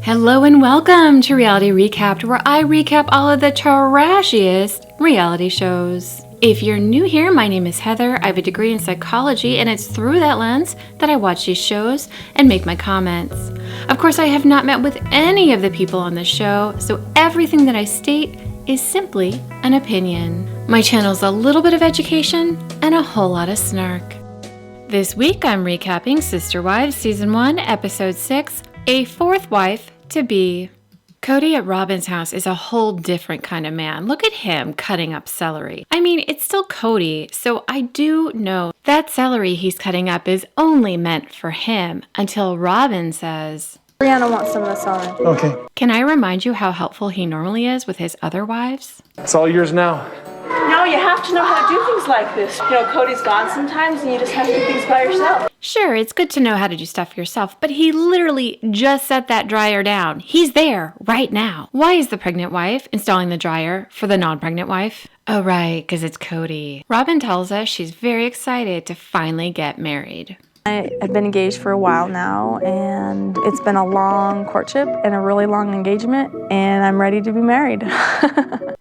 Hello and welcome to Reality Recapped, where I recap all of the trashiest reality shows. If you're new here, my name is Heather. I have a degree in psychology, and it's through that lens that I watch these shows and make my comments. Of course, I have not met with any of the people on the show, so everything that I state is simply an opinion. My channel is a little bit of education and a whole lot of snark. This week, I'm recapping Sister Wives Season 1, Episode 6, A Fourth Wife to Be. Kody at Robyn's house is a whole different kind of man. Look at him cutting up celery. I mean, it's still Kody, so I do know that celery he's cutting up is only meant for him until Robyn says, Brianna wants some of the celery. Okay. "Can I remind you how helpful he normally is with his other wives?" It's all yours now. No, you have to know how to do things like this. You know, Cody's gone sometimes and you just have to do things by yourself. Sure, it's good to know how to do stuff yourself, but he literally just set that dryer down. He's there right now. Why is the pregnant wife installing the dryer for the non-pregnant wife? Oh, right, because it's Kody. Robyn tells us she's very excited to finally get married. I have been engaged for a while now, and it's been a long courtship and a really long engagement, and I'm ready to be married.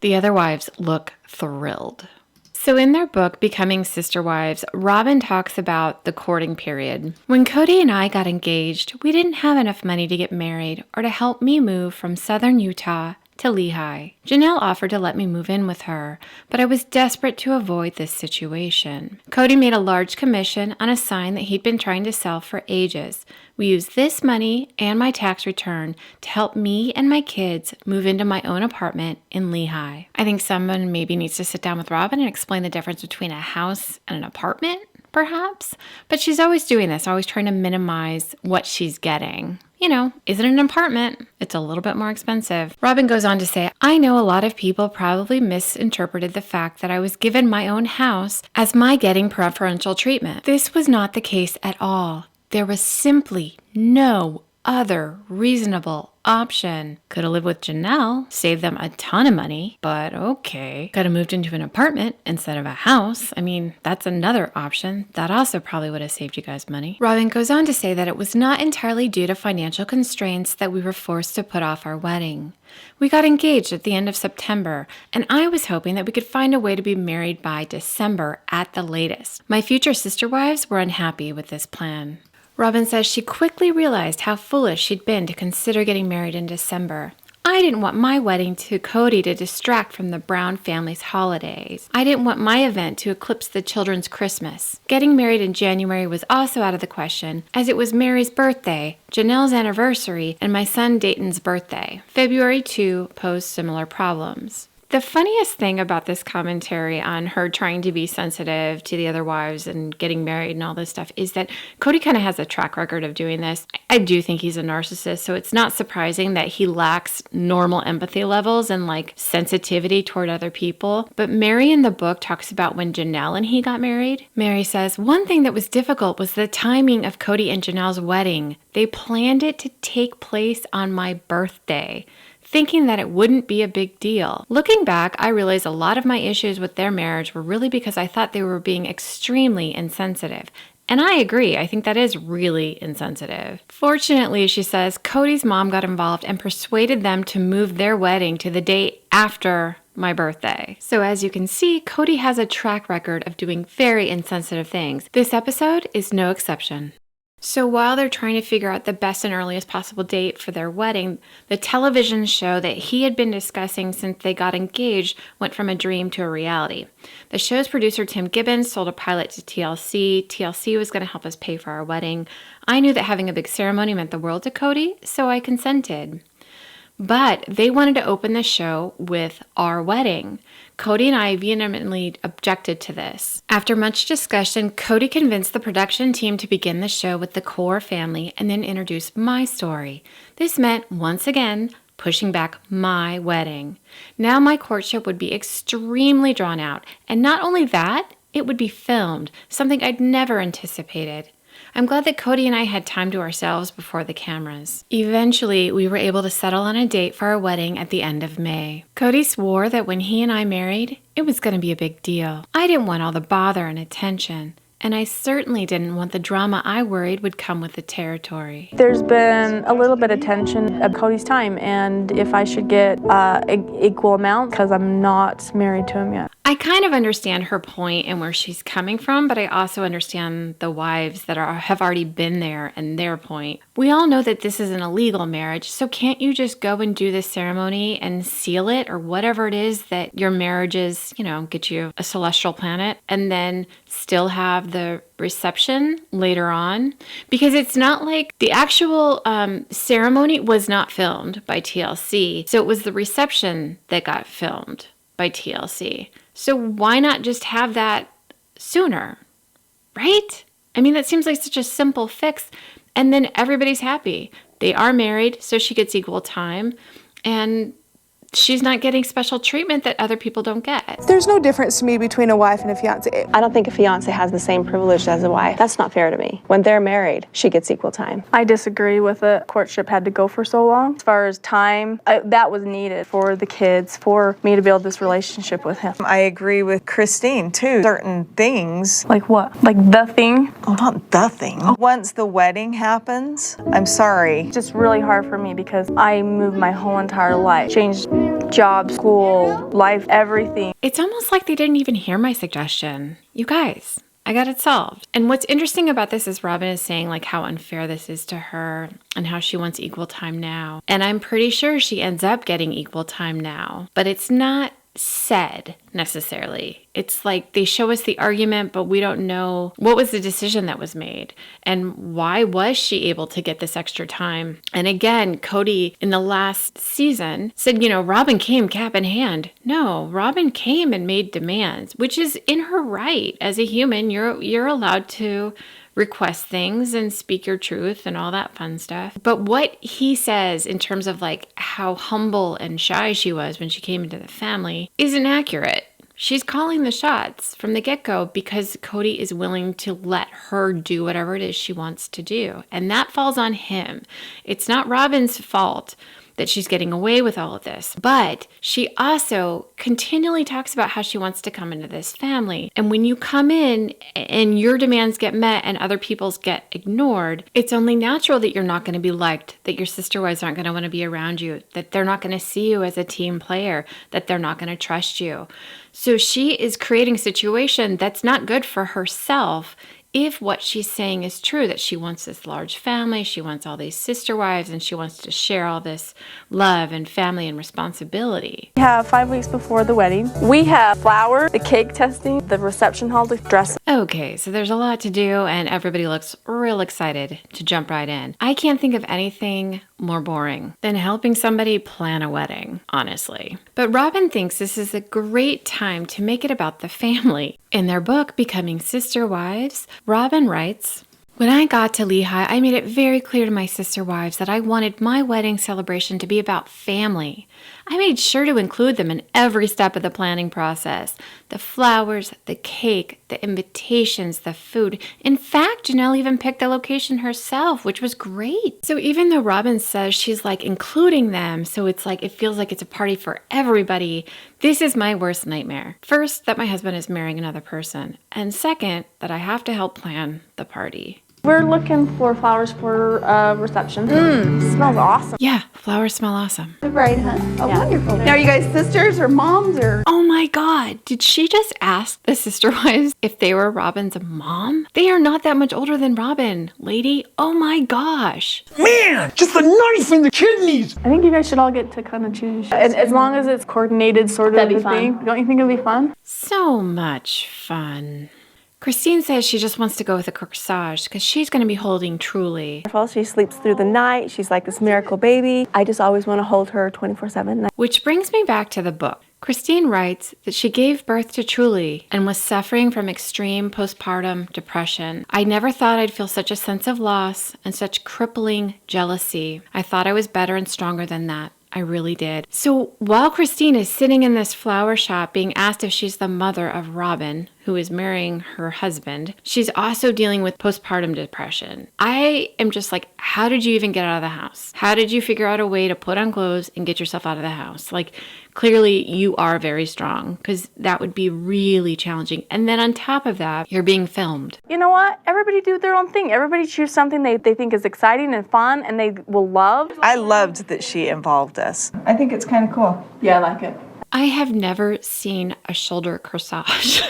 The other wives look thrilled. So in their book, Becoming Sister Wives, Robyn talks about the courting period. When Kody and I got engaged, we didn't have enough money to get married or to help me move from southern Utah to Lehigh. Janelle offered to let me move in with her, but I was desperate to avoid this situation. Kody made a large commission on a sign that he'd been trying to sell for ages. We used this money and my tax return to help me and my kids move into my own apartment in Lehigh. I think someone maybe needs to sit down with Robyn and explain the difference between a house and an apartment, perhaps. But she's always doing this, always trying to minimize what she's getting. You know, is it an apartment? It's a little bit more expensive. Robyn goes on to say, "I know a lot of people probably misinterpreted the fact that I was given my own house as my getting preferential treatment. This was not the case at all. There was simply no other reasonable option. Could have lived with Janelle, saved them a ton of money, but okay. Could have moved into an apartment instead of a house. I mean, that's another option. That also probably would have saved you guys money." Robyn goes on to say that it was not entirely due to financial constraints that we were forced to put off our wedding. We got engaged at the end of September, and I was hoping that we could find a way to be married by December at the latest. My future sister wives were unhappy with this plan. Robyn says she quickly realized how foolish she'd been to consider getting married in December. "I didn't want my wedding to Kody to distract from the Brown family's holidays. I didn't want my event to eclipse the children's Christmas. Getting married in January was also out of the question, as it was Mary's birthday, Janelle's anniversary, and my son Dayton's birthday. February 2 posed similar problems." The funniest thing about this commentary on her trying to be sensitive to the other wives and getting married and all this stuff is that Kody kind of has a track record of doing this. I do think he's a narcissist, so it's not surprising that he lacks normal empathy levels and like sensitivity toward other people. But Mary in the book talks about when Janelle and he got married. Mary says, "One thing that was difficult was the timing of Kody and Janelle's wedding. They planned it to take place on my birthday, thinking that it wouldn't be a big deal. Looking back, I realized a lot of my issues with their marriage were really because I thought they were being extremely insensitive. And I agree, I think that is really insensitive. Fortunately," she says, "Kody's mom got involved and persuaded them to move their wedding to the date after my birthday." So as you can see, Kody has a track record of doing very insensitive things. This episode is no exception. So while they're trying to figure out the best and earliest possible date for their wedding, the television show that he had been discussing since they got engaged went from a dream to a reality. The show's producer, Tim Gibbons, sold a pilot to TLC. TLC was going to help us pay for our wedding. I knew that having a big ceremony meant the world to Kody, so I consented. But they wanted to open the show with our wedding. Kody and I vehemently objected to this. After much discussion, Kody convinced the production team to begin the show with the core family and then introduce my story. This meant, once again, pushing back my wedding. Now my courtship would be extremely drawn out, and not only that, it would be filmed, something I'd never anticipated. I'm glad that Kody and I had time to ourselves before the cameras. Eventually, we were able to settle on a date for our wedding at the end of May. Kody swore that when he and I married, it was going to be a big deal. I didn't want all the bother and attention. And I certainly didn't want the drama I worried would come with the territory. There's been a little bit of tension of Kody's time and if I should get equal amount because I'm not married to him yet. I kind of understand her point and where she's coming from, but I also understand the wives that have already been there and their point. We all know that this is an illegal marriage, so can't you just go and do this ceremony and seal it or whatever it is that your marriage is, get you a celestial planet and then still have the reception later on? Because it's not like the actual ceremony was not filmed by TLC, so it was the reception that got filmed by TLC. So why not just have that sooner, right? I mean, that seems like such a simple fix. And then everybody's happy. They are married, so she gets equal time. And she's not getting special treatment that other people don't get. There's no difference to me between a wife and a fiance. I don't think a fiance has the same privilege as a wife. That's not fair to me. When they're married, she gets equal time. I disagree with it. Courtship had to go for so long. As far as time, that was needed for the kids, for me to build this relationship with him. I agree with Christine, too. Certain things. Like what? Like the thing? Oh, not the thing. Once the wedding happens, I'm sorry. It's just really hard for me because I moved my whole entire life. Changed job, school, life, everything. It's almost like they didn't even hear my suggestion. You guys, I got it solved. And what's interesting about this is Robyn is saying like how unfair this is to her and how she wants equal time now. And I'm pretty sure she ends up getting equal time now, but it's not said necessarily. It's like they show us the argument, but we don't know what was the decision that was made and why was she able to get this extra time. And again, Kody in the last season said, Robyn came cap in hand. No, Robyn came and made demands, which is in her right. As a human, you're allowed to request things and speak your truth and all that fun stuff. But what he says in terms of like how humble and shy she was when she came into the family isn't accurate. She's calling the shots from the get-go because Kody is willing to let her do whatever it is she wants to do. And that falls on him. It's not Robyn's fault that she's getting away with all of this. But she also continually talks about how she wants to come into this family. And when you come in and your demands get met and other people's get ignored, it's only natural that you're not going to be liked, that your sister wives aren't going to want to be around you, that they're not going to see you as a team player, that they're not going to trust you. So she is creating a situation that's not good for herself if what she's saying is true, that she wants this large family, she wants all these sister wives, and she wants to share all this love and family and responsibility. We have 5 weeks before the wedding. We have flowers, the cake testing, the reception hall, the dress. Okay, so there's a lot to do, and everybody looks real excited to jump right in. I can't think of anything more boring than helping somebody plan a wedding, honestly. But Robyn thinks this is a great time to make it about the family. In their book, Becoming Sister Wives, Robyn writes, "When I got to Lehigh, I made it very clear to my sister wives that I wanted my wedding celebration to be about family. I made sure to include them in every step of the planning process. The flowers, the cake, the invitations, the food. In fact, Janelle even picked the location herself, which was great." So even though Robyn says she's like including them, so it's like it feels like it's a party for everybody, this is my worst nightmare. First, that my husband is marrying another person. And second, that I have to help plan the party. We're looking for flowers for reception. Smells awesome. Yeah, flowers smell awesome. Right, huh? Oh, wonderful. Now, are you guys sisters or moms or? Oh my God, did she just ask the sister wives if they were Robyn's mom? They are not that much older than Robyn, lady. Oh my gosh. Man, just a knife in the kidneys. I think you guys should all get to kind of choose. As long as it's coordinated sort of That'd be thing. Don't you think it'd be fun? So much fun. Christine says she just wants to go with a corsage because she's going to be holding Truly. She sleeps through the night. She's like this miracle baby. I just always want to hold her 24/7. Which brings me back to the book. Christine writes that she gave birth to Truly and was suffering from extreme postpartum depression. "I never thought I'd feel such a sense of loss and such crippling jealousy. I thought I was better and stronger than that. I really did." So while Christine is sitting in this flower shop being asked if she's the mother of Robyn, who is marrying her husband. She's also dealing with postpartum depression. I am just like, how did you even get out of the house? How did you figure out a way to put on clothes and get yourself out of the house? Like, clearly you are very strong, because that would be really challenging. And then on top of that, you're being filmed. You know what? Everybody do their own thing. Everybody choose something they think is exciting and fun and they will love. I loved that she involved us. I think it's kind of cool. Yeah, I like it. I have never seen a shoulder corsage.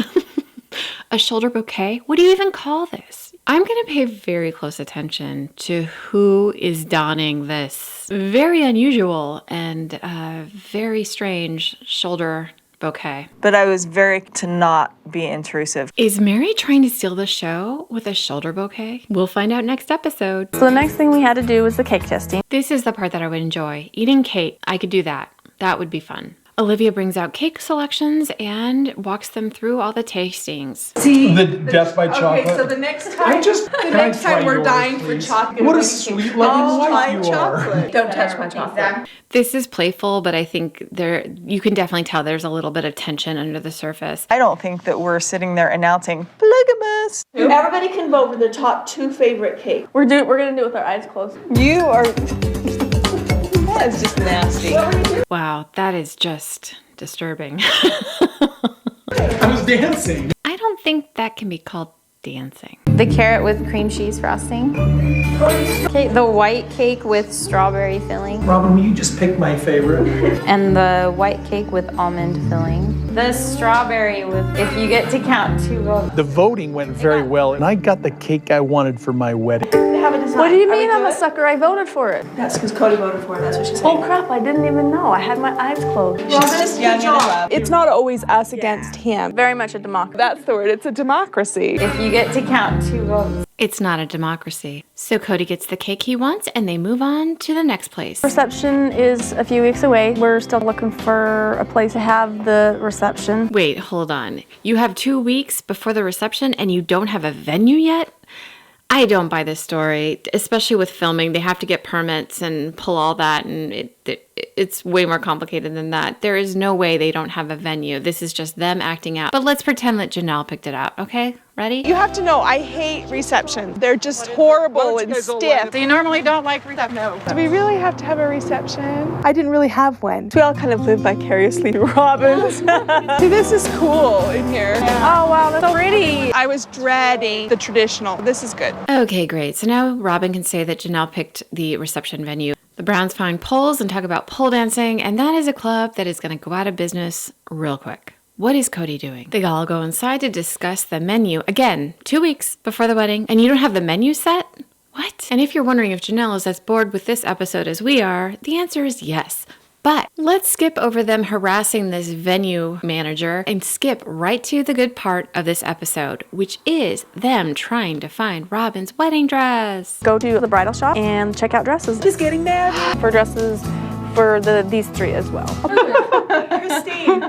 A shoulder bouquet? What do you even call this? I'm going to pay very close attention to who is donning this very unusual and very strange shoulder bouquet. But I was very to not be intrusive. Is Mary trying to steal the show with a shoulder bouquet? We'll find out next episode. So the next thing we had to do was the cake testing. This is the part that I would enjoy. Eating cake, I could do that. That would be fun. Olivia brings out cake selections and walks them through all the tastings. See the death by chocolate. Okay, so the next time we're dying for chocolate. What a sweet, loving wife you are. Don't touch my chocolate. This is playful, but I think you can definitely tell there's a little bit of tension under the surface. I don't think that we're sitting there announcing polygamous. Everybody can vote for their top 2 favorite cake. We're gonna do it with our eyes closed. You are. That's just nasty. Wow, that is just disturbing. I was dancing. I don't think that can be called dancing. The carrot with cream cheese frosting. Okay, the white cake with strawberry filling. Robyn, will you just pick my favorite? And the white cake with almond filling. The strawberry with, if you get to count 2 votes. The voting went very well, and I got the cake I wanted for my wedding. They have a design. What do you mean I'm a sucker? I voted for it. That's because Kody voted for it. That's what she's Oh saying. crap, I didn't even know. I had my eyes closed. Robyn, good job. It's not always us against him. Very much a democracy. That's the word. It's a democracy. If you get to count 2 votes. It's not a democracy. So Kody gets the cake he wants, and they move on to the next place. Reception is a few weeks away. We're still looking for a place to have the reception. Wait, hold on. You have 2 weeks before the reception, and you don't have a venue yet? I don't buy this story, especially with filming. They have to get permits and pull all that, and it's way more complicated than that. There is no way they don't have a venue. This is just them acting out. But let's pretend that Janelle picked it out, okay? Ready? You have to know, I hate receptions. They're just horrible and stiff. So you normally don't like reception? No. Do we really have to have a reception? I didn't really have one. We all kind of live vicariously through Robyn's. See, this is cool in here. Oh wow, that's so pretty. I was dreading the traditional. This is good. Okay, great. So now Robyn can say that Janelle picked the reception venue. The Browns find poles and talk about pole dancing, and that is a club that is going to go out of business real quick. What is Kody doing? They all go inside to discuss the menu. Again, 2 weeks before the wedding, and you don't have the menu set? What? And if you're wondering if Janelle is as bored with this episode as we are, the answer is yes. But let's skip over them harassing this venue manager and skip right to the good part of this episode, which is them trying to find Robyn's wedding dress. Go to the bridal shop and check out dresses. Just getting mad. For dresses for these 3 as well. Christine,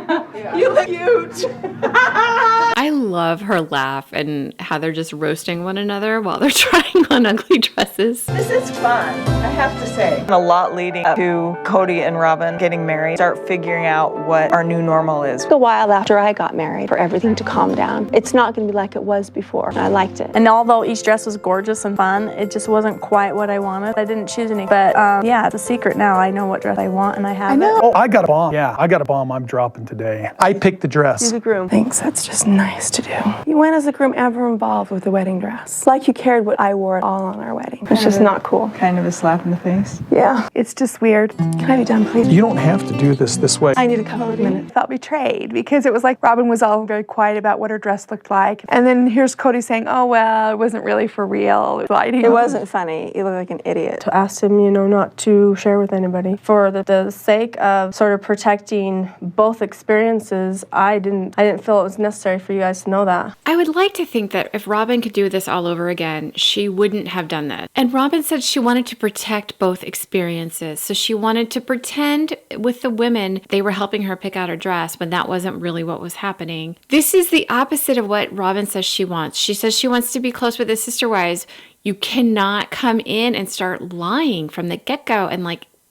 you look cute. I love her laugh and how they're just roasting one another while they're trying on ugly dresses. This is fun, I have to say. A lot leading up to Kody and Robyn getting married. Start figuring out what our new normal is. It took a while after I got married for everything to calm down. It's not going to be like it was before. I liked it. And although each dress was gorgeous and fun, it just wasn't quite what I wanted. I didn't choose any, but yeah, it's a secret now. I know what dress I want and I have it. Oh, I got a bomb. Yeah, I got a bomb I'm dropping today. I picked the dress. You're the groom. Thanks, that's just nice to do. When is the groom ever involved with the wedding dress? It's like you cared what I wore all on our wedding. It's just not cool. Kind of a slap in the face. Yeah. It's just weird. Can I be done, please? You don't have to do this way. I need a couple of minutes. I felt betrayed because it was like Robyn was all very quiet about what her dress looked like. And then here's Kody saying, oh, well, it wasn't really for real. It wasn't funny. You look like an idiot. To ask him, not to share with anybody. For the sake of sort of protecting both experiences, I didn't feel it was necessary for you guys to know that. I would like to think that if Robyn could do this all over again, she wouldn't have done that. And Robyn said she wanted to protect both experiences. So she wanted to pretend with the women they were helping her pick out her dress when that wasn't really what was happening. This is the opposite of what Robyn says she wants. She says she wants to be close with his sister wives. You cannot come in and start lying from the get-go and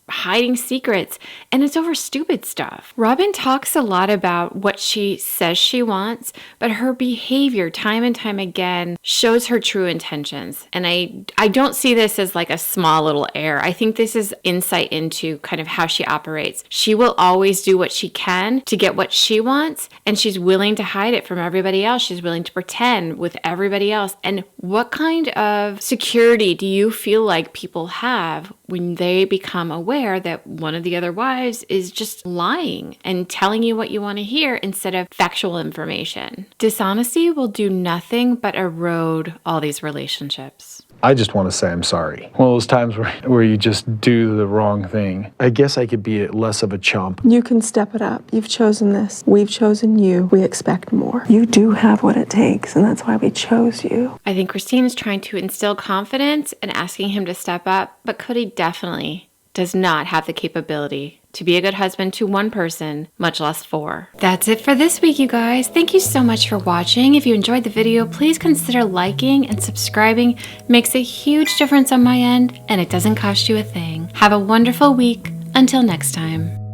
hiding secrets, and it's over stupid stuff. Robyn talks a lot about what she says she wants, but her behavior time and time again shows her true intentions. And I don't see this as like a small little error. I think this is insight into kind of how she operates. She will always do what she can to get what she wants, and she's willing to hide it from everybody else. She's willing to pretend with everybody else. And what kind of security do you feel like people have when they become aware that one of the other wives is just lying and telling you what you want to hear instead of factual information? Dishonesty will do nothing but erode all these relationships. I just want to say I'm sorry. One of those times where you just do the wrong thing. I guess I could be less of a chump. You can step it up. You've chosen this. We've chosen you. We expect more. You do have what it takes, and that's why we chose you. I think Christine is trying to instill confidence and asking him to step up, but Kody definitely does not have the capability to be a good husband to one person, much less 4. That's it for this week, you guys. Thank you so much for watching. If you enjoyed the video, please consider liking and subscribing. It makes a huge difference on my end, and it doesn't cost you a thing. Have a wonderful week. Until next time.